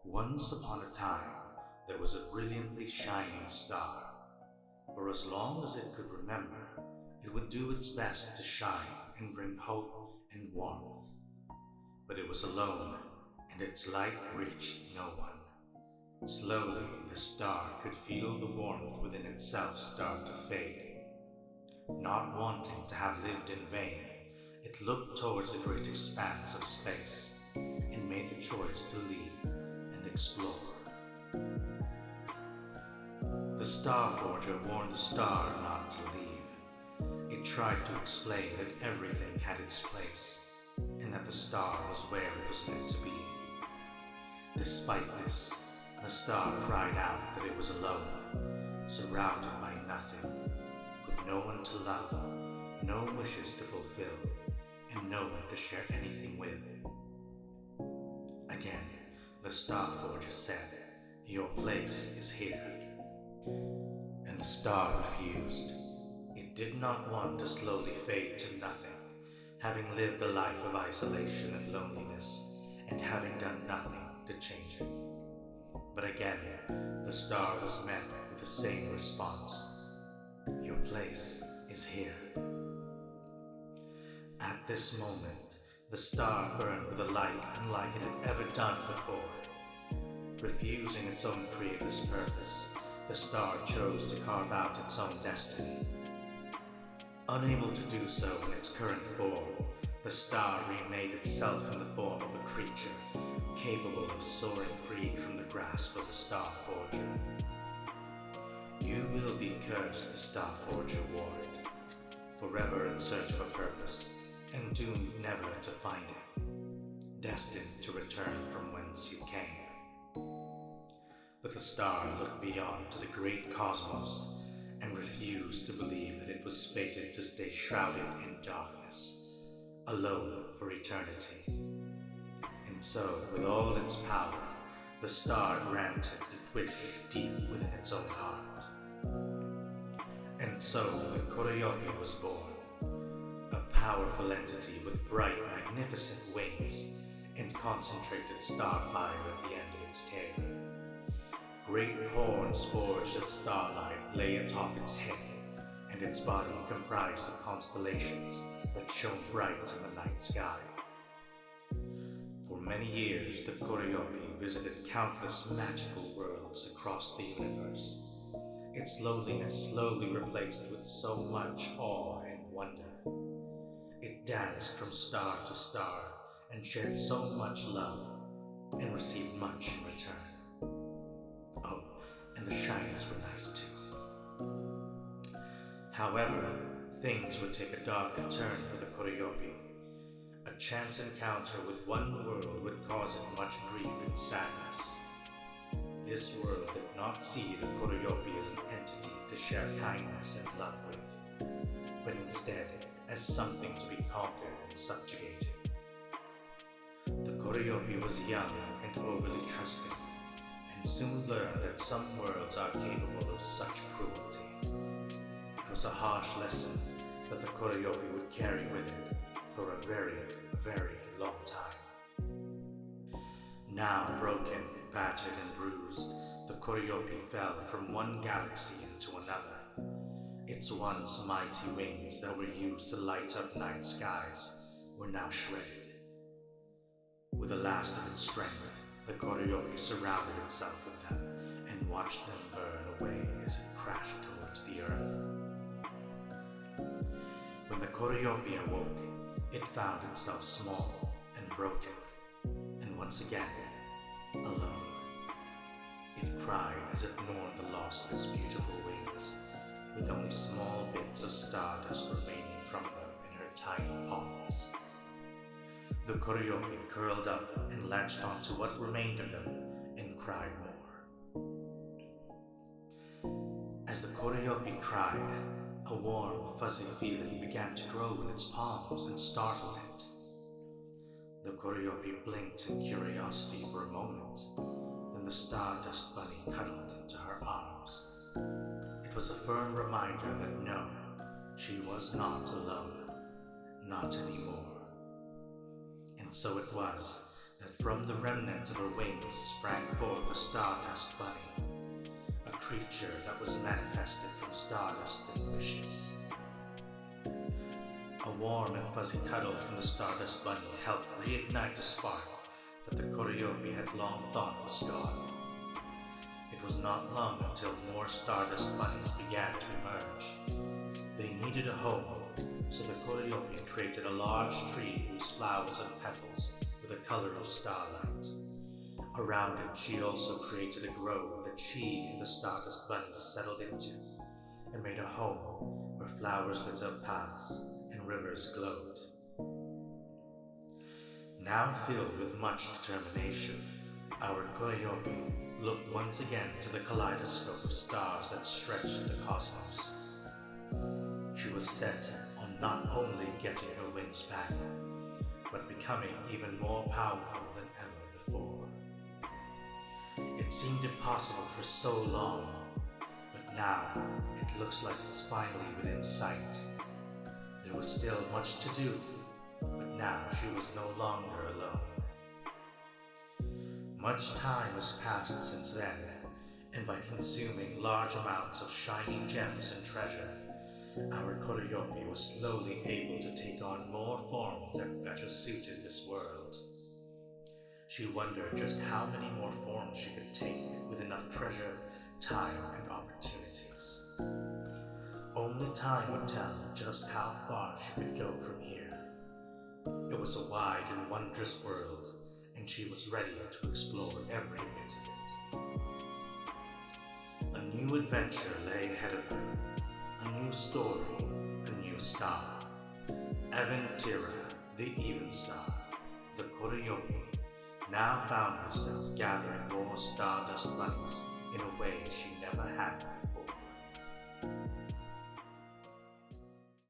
Once upon a time, there was a brilliantly shining star. For as long as it could remember, it would do its best to shine and bring hope and warmth. But it was alone, and its light reached no one. Slowly, the star could feel the warmth within itself start to fade. Not wanting to have lived in vain, it looked towards the great expanse of space and made the choice to leave and explore. The Star Forger warned the star not to leave. It tried to explain that everything had its place, and that the star was where it was meant to be. Despite this, the star cried out that it was alone, surrounded by nothing, with no one to love, no wishes to fulfill, and no one to share anything with. Again, the Star Forger said, "Your place is here." And the star refused. It did not want to slowly fade to nothing, having lived a life of isolation and loneliness, and having done nothing to change it. But again, the star was met with the same response: "Your place is here." At this moment, the star burned with a light unlike it had ever done before. Refusing its own creator's purpose, the star chose to carve out its own destiny. Unable to do so in its current form, the star remade itself in the form of a creature capable of soaring free from the grasp of the Star Forger. "You will be cursed," the Star Forger warned, "forever in search of a purpose, and doomed never to find it, destined to return from whence you came." But the star looked beyond to the great cosmos and refused to believe that it was fated to stay shrouded in darkness, alone for eternity. And so, with all its power, the star granted its wish deep within its own heart. And so the Koroyopi was born, a powerful entity with bright, magnificent wings and concentrated starfire at the end of its tail. Great horns forged of starlight lay atop its head, and its body comprised of constellations that shone bright in the night sky. For many years, the Koroyopi visited countless magical worlds across the universe, its loneliness slowly replaced with so much awe and wonder. It danced from star to star and shared so much love and received much in return. Oh, and the shinies were nice too. However, things would take a darker turn for the Koroyopi. A chance encounter with one world would cause it much grief and sadness. This world did not see the Koroyopi as an entity to share kindness and love with, but instead as something to be conquered and subjugated. The Koroyopi was young and overly trusting, and soon learned that some worlds are capable of such cruelty. It was a harsh lesson that the Koroyopi would carry with it for a very, very long time. Now broken, battered, and bruised, the Koroyopi fell from one galaxy into another. Its once mighty wings that were used to light up night skies were now shredded. With the last of its strength, the Koroyopi surrounded itself with them and watched them burn away as it crashed towards the earth. When the Koroyopi awoke, it found itself small and broken, and once again, alone. It cried as it mourned the loss of its beautiful wings, with only small bits of stardust remaining from them in her tiny palms. The Koroyopi curled up and latched onto what remained of them and cried more. As the Koroyopi cried, a warm, fuzzy feeling began to grow in its palms and startled it. The Koroyopi blinked in curiosity for a moment, then the Stardust Bunny cuddled into her arms. It was a firm reminder that no, she was not alone, not anymore. And so it was that from the remnant of her wings sprang forth a stardust bunny, a creature that was manifested from stardust and wishes. A warm and fuzzy cuddle from the stardust bunny helped reignite a spark that the Koroyopi had long thought was gone. It was not long until more stardust bunnies began to emerge. They needed a home, so the Koroyopi created a large tree whose flowers and petals were the color of starlight. Around it, she also created a grove that she and the stardust bunnies settled into, and made a home where flowers lit up paths and rivers glowed. Now filled with much determination, our Koroyopi looked once again to the kaleidoscope of stars that stretched in the cosmos. She was set on not only getting her wings back, but becoming even more powerful than ever before. It seemed impossible for so long, but now it looks like it's finally within sight. There was still much to do, but now she was no longer alone. Much time has passed since then, and by consuming large amounts of shiny gems and treasure, our Koroyopi was slowly able to take on more forms that better suited this world. She wondered just how many more forms she could take with enough treasure, time, and opportunities. Only time would tell just how far she could go from here. It was a wide and wondrous world, and she was ready to explore every bit of it. A new adventure lay ahead of her, a new story, a new star. Aventira, the even star, the Koroyopi, now found herself gathering more stardust bunnies in a way she never had before.